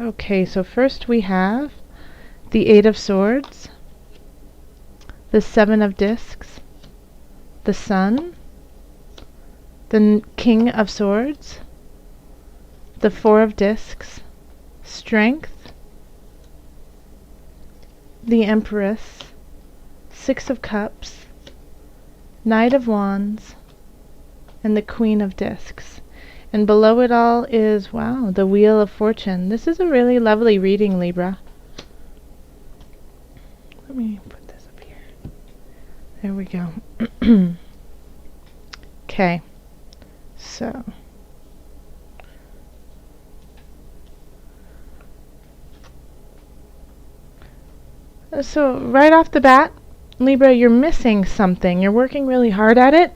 Okay, so first we have the Eight of Swords, the Seven of Discs, the Sun, the King of Swords, the Four of Discs, Strength, the Empress, Six of Cups, Knight of Wands, and the Queen of Discs. And below it all is, wow, the Wheel of Fortune. This is a really lovely reading, Libra. Let me put this up here. There we go. Okay, so right off the bat, Libra, you're missing something. You're working really hard at it,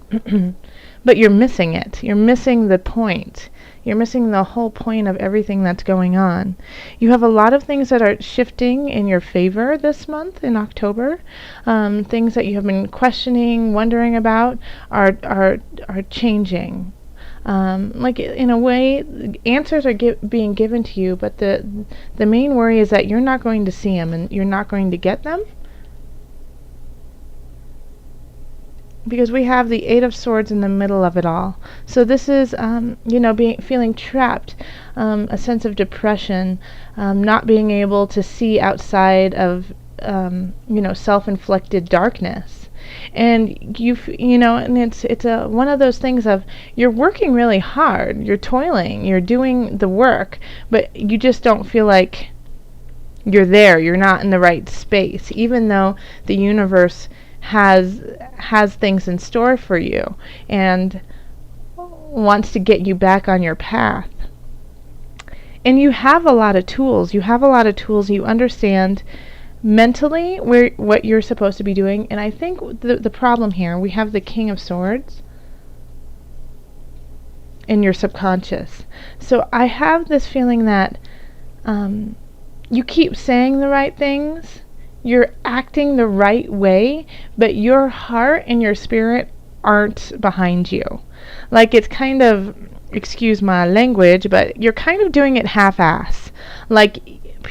but you're missing it. You're missing the point. You're missing the whole point of everything that's going on. You have a lot of things that are shifting in your favor this month in October. Things that you have been questioning, wondering about are changing. Like in a way, answers are being given to you, but the main worry is that you're not going to see them and you're not going to get them. Because we have the Eight of Swords in the middle of it all. So this is, feeling trapped, a sense of depression, not being able to see outside of, self-inflicted darkness. And and it's one of those things of you're working really hard, you're toiling, you're doing the work, but you just don't feel like you're there. You're not in the right space, even though the universe has things in store for you and wants to get you back on your path. And you have a lot of tools. You understand mentally what you're supposed to be doing. And I think the problem here, we have the King of Swords in your subconscious. So I have this feeling that you keep saying the right things, you're acting the right way, but your heart and your spirit aren't behind you. Like it's kind of, excuse my language, but you're kind of doing it half-ass. Like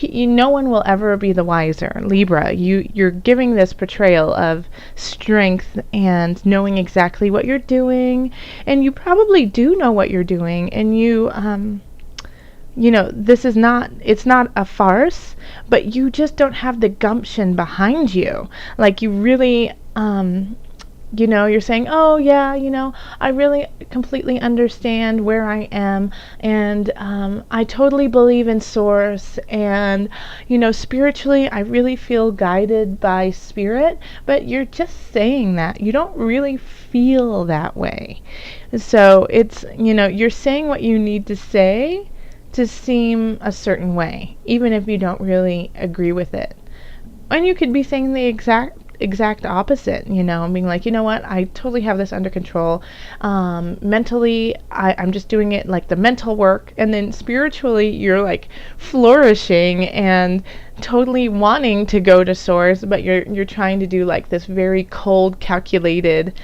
no one will ever be the wiser. Libra, you're giving this portrayal of strength and knowing exactly what you're doing, and you probably do know what you're doing, and it's not a farce, but you just don't have the gumption behind you. Like you really, you're saying, oh yeah, I really completely understand where I am, and I totally believe in Source, and spiritually I really feel guided by Spirit, but you're just saying that. You don't really feel that way. So it's, you're saying what you need to say to seem a certain way, even if you don't really agree with it. And you could be saying the exact opposite, being like, you know what, I totally have this under control. Mentally, I'm just doing it like the mental work, and then spiritually, you're like flourishing and totally wanting to go to Source, but you're trying to do like this very cold, calculated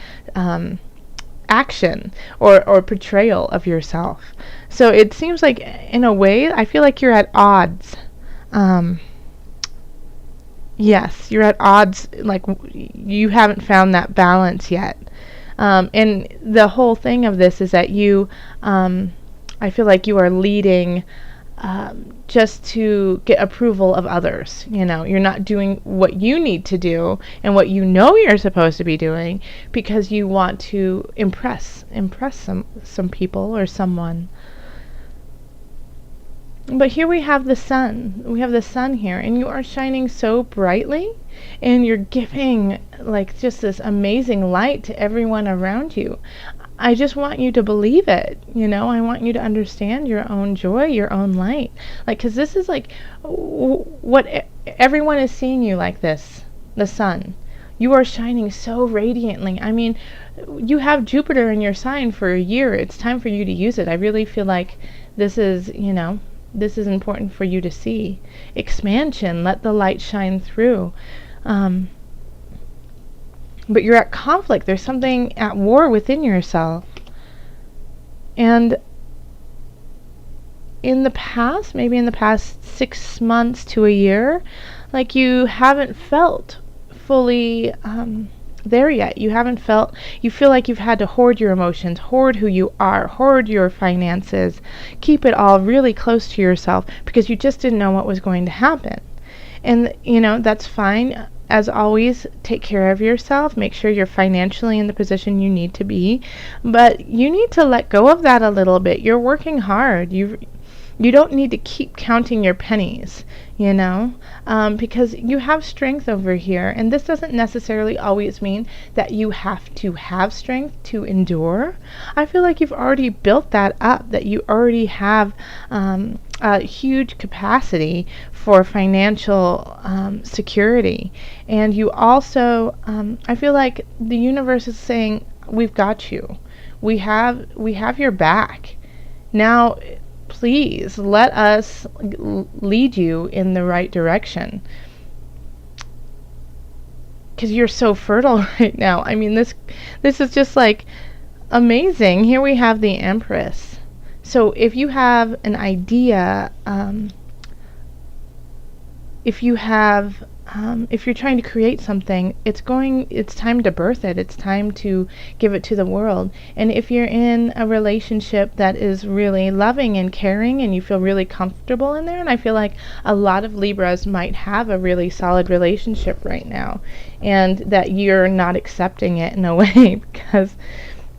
action or portrayal of yourself. So it seems like, in a way, I feel like you're at odds. Yes, you're at odds, like you haven't found that balance yet. And the whole thing of this is that I feel like you are leading just to get approval of others. You're not doing what you need to do and what you're supposed to be doing because you want to impress some people or someone. But here we have the sun. We have the sun here, and you are shining so brightly, and you're giving like just this amazing light to everyone around you. I just want you to believe it, I want you to understand your own joy, your own light. Like, because this is like what everyone is seeing you like this, the sun. You are shining so radiantly. I mean, you have Jupiter in your sign for a year. It's time for you to use it. I really feel like this is, this is important for you to see. Expansion, let the light shine through. But you're at conflict. There's something at war within yourself. And in the past, maybe in the past 6 months to a year, like you haven't felt fully there yet. You haven't felt, you feel like you've had to hoard your emotions, hoard who you are, hoard your finances, keep it all really close to yourself because you just didn't know what was going to happen. And, that's fine. As always, take care of yourself. Make sure you're financially in the position you need to be. But you need to let go of that a little bit. You're working hard. You don't need to keep counting your pennies, because you have strength over here. And this doesn't necessarily always mean that you have to have strength to endure. I feel like you've already built that up, that you already have a huge capacity for financial security. And you also, I feel like the universe is saying, we've got you. We have your back. Now, please let us lead you in the right direction, because you're so fertile right now. I mean, this is just like amazing. Here we have the Empress. So if you have an idea, if you're trying to create something, it's time to birth it. It's time to give it to the world. And if you're in a relationship that is really loving and caring and you feel really comfortable in there, and I feel like a lot of Libras might have a really solid relationship right now, and that you're not accepting it in a way because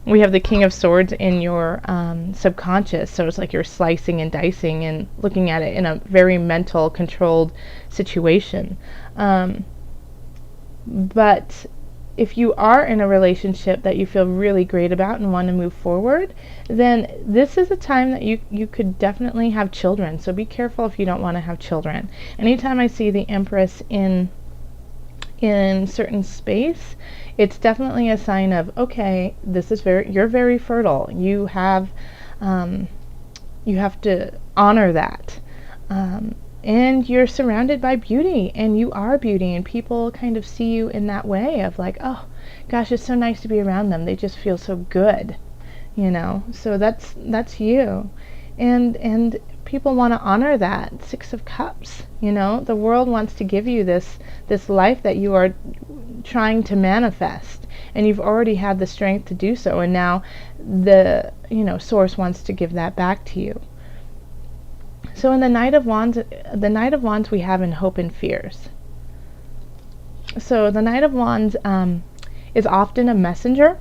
we have the King of Swords in your subconscious, so it's like you're slicing and dicing and looking at it in a very mental, controlled situation. But if you are in a relationship that you feel really great about and want to move forward, then this is a time that you could definitely have children. So be careful if you don't want to have children. Anytime I see the Empress in certain space, it's definitely a sign of, okay, you're very fertile. You have to honor that. And you're surrounded by beauty, and you are beauty, and people kind of see you in that way of like, oh gosh, it's so nice to be around them. They just feel so good, so that's you. And people want to honor that. 6 of Cups, the world wants to give you this life that you are trying to manifest, and you've already had the strength to do so, and now the source wants to give that back to you. So in the Knight of Wands we have in Hope and Fears. So the Knight of Wands is often a messenger.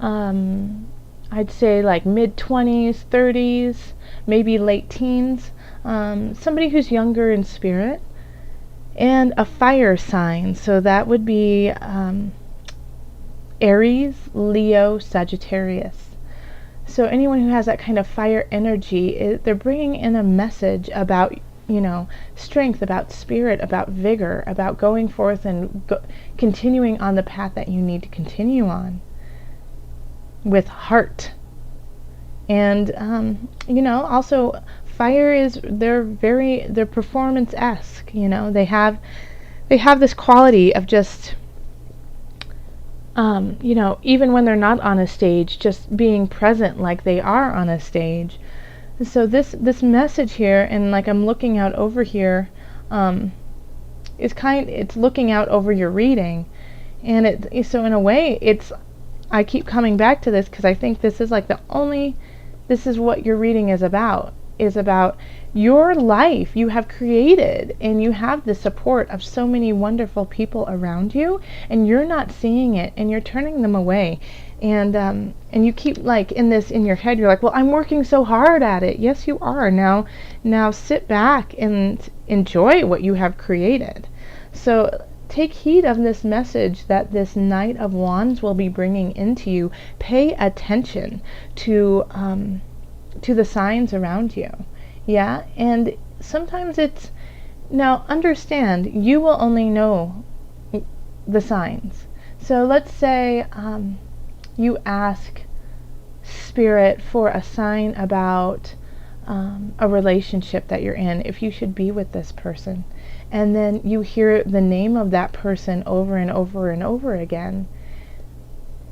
I'd say like mid-20s, 30s, maybe late teens. Somebody who's younger in spirit. And a fire sign. So that would be Aries, Leo, Sagittarius. So anyone who has that kind of fire energy, they're bringing in a message about, strength, about spirit, about vigor, about going forth and continuing on the path that you need to continue on with heart. And, also fire is, they're performance-esque, they have this quality of just, even when they're not on a stage, just being present like they are on a stage. So this message here, and like I'm looking out over here, it's looking out over your reading, and so in a way I keep coming back to this because I think this is like this is what your reading is about your life you have created, and you have the support of so many wonderful people around you, and you're not seeing it, and you're turning them away, and you keep like in your head, you're like, well, I'm working so hard at it. Yes, you are. Now sit back and enjoy what you have created. So take heed of this message that this Knight of Wands will be bringing into you. Pay attention to the signs around you. Yeah, and sometimes now understand, you will only know the signs. So let's say you ask Spirit for a sign about a relationship that you're in, if you should be with this person, and then you hear the name of that person over and over and over again.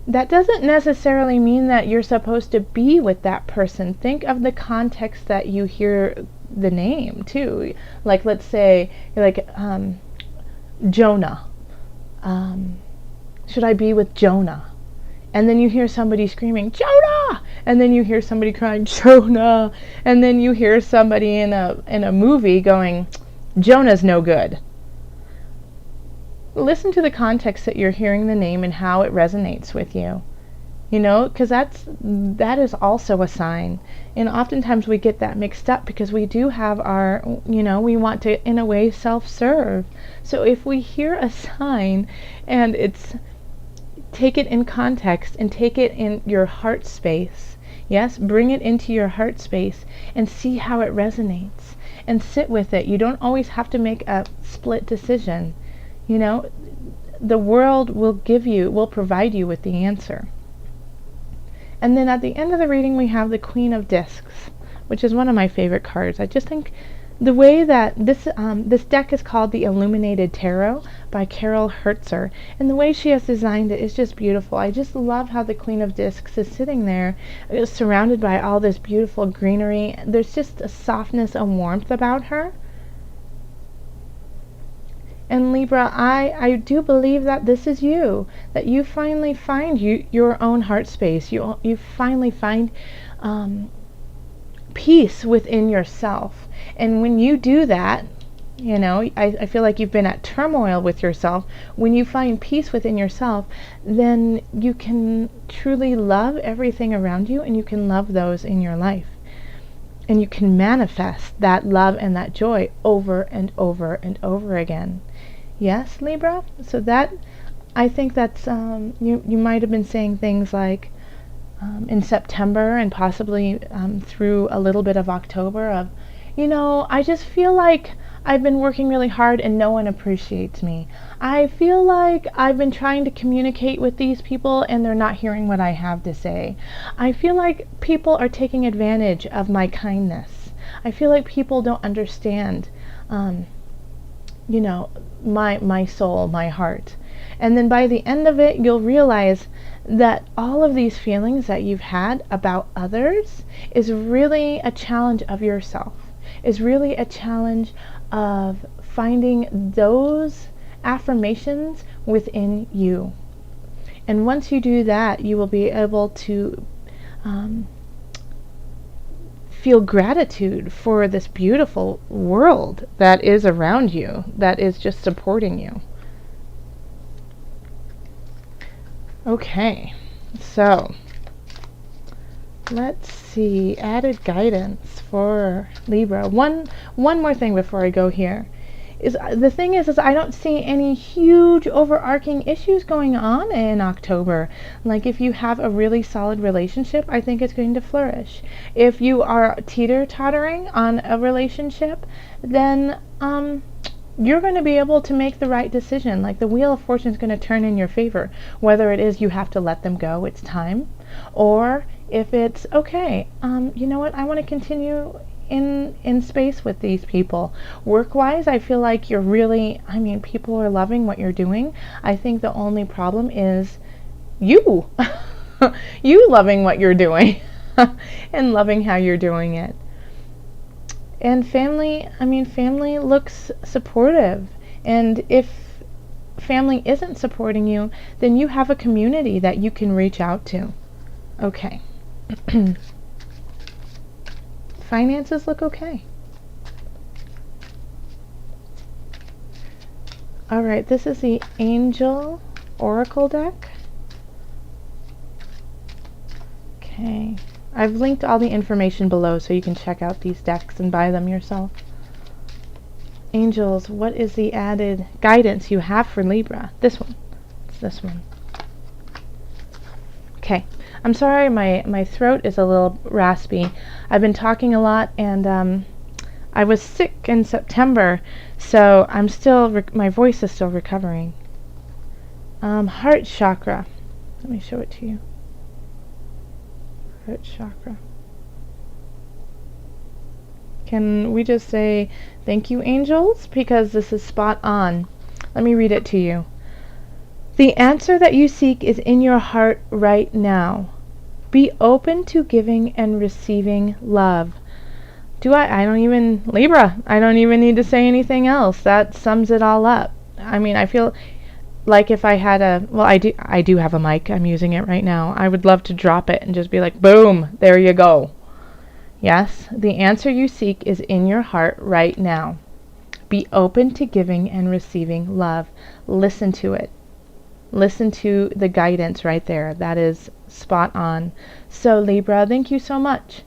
that doesn't necessarily mean that you're supposed to be with that person. Think of the context that you hear the name too. Like, let's say you're like, Jonah. Should I be with Jonah? And then you hear somebody screaming, Jonah! And then you hear somebody crying, Jonah! And then you hear somebody in a movie going, Jonah's no good. Listen to the context that you're hearing the name and how it resonates with you. You know, because that is also a sign. And oftentimes we get that mixed up because we do have our, we want to, in a way, self-serve. So if we hear a sign and take it in context and take it in your heart space. Yes, bring it into your heart space and see how it resonates and sit with it. You don't always have to make a split decision. The world will provide you with the answer. And then at the end of the reading, we have the Queen of Discs, which is one of my favorite cards. I just think the way that this deck is called the Illuminated Tarot by Carol Hertzer, and the way she has designed it is just beautiful. I just love how the Queen of Discs is sitting there, surrounded by all this beautiful greenery. There's just a softness and warmth about her. And Libra, I do believe that this is you, that you finally find your own heart space. You finally find peace within yourself. And when you do that, I feel like you've been at turmoil with yourself. When you find peace within yourself, then you can truly love everything around you, and you can love those in your life. And you can manifest that love and that joy over and over and over again. Yes, Libra? So that, I think that's, you might have been saying things like, in September and possibly through a little bit of October of, I just feel like I've been working really hard and no one appreciates me. I feel like I've been trying to communicate with these people and they're not hearing what I have to say. I feel like people are taking advantage of my kindness. I feel like people don't understand, my soul, my heart. And then by the end of it, you'll realize that all of these feelings that you've had about others is really a challenge of yourself, is really a challenge of finding those affirmations within you. And once you do that, you will be able to feel gratitude for this beautiful world that is around you, that is just supporting you. Okay, so let's see, added guidance for Libra. One more thing before I go here. The thing is I don't see any huge overarching issues going on in October. Like if you have a really solid relationship, I think it's going to flourish. If you are teeter-tottering on a relationship, then you're going to be able to make the right decision. Like the Wheel of Fortune is going to turn in your favor. Whether it is you have to let them go, it's time, or if it's okay, you know what, I want to continue in space with these people. Work-wise, I feel like you're really, people are loving what you're doing. I think the only problem is you. You loving what you're doing and loving how you're doing it. And family looks supportive. And if family isn't supporting you, then you have a community that you can reach out to. Okay. Finances look okay. All right, this is the Angel Oracle deck. Okay. I've linked all the information below so you can check out these decks and buy them yourself. Angels, what is the added guidance you have for Libra? This one. It's this one. Okay. I'm sorry, my throat is a little raspy. I've been talking a lot, and I was sick in September, so I'm still, my voice is still recovering. Heart chakra. Let me show it to you. Heart chakra. Can we just say thank you, angels, because this is spot on. Let me read it to you. The answer that you seek is in your heart right now. Be open to giving and receiving love. I don't even, Libra, I don't even need to say anything else. That sums it all up. I mean, I feel like if I had I do have a mic. I'm using it right now. I would love to drop it and just be like, boom, there you go. Yes, the answer you seek is in your heart right now. Be open to giving and receiving love. Listen to it. Listen to the guidance right there. That is spot on. So Libra, thank you so much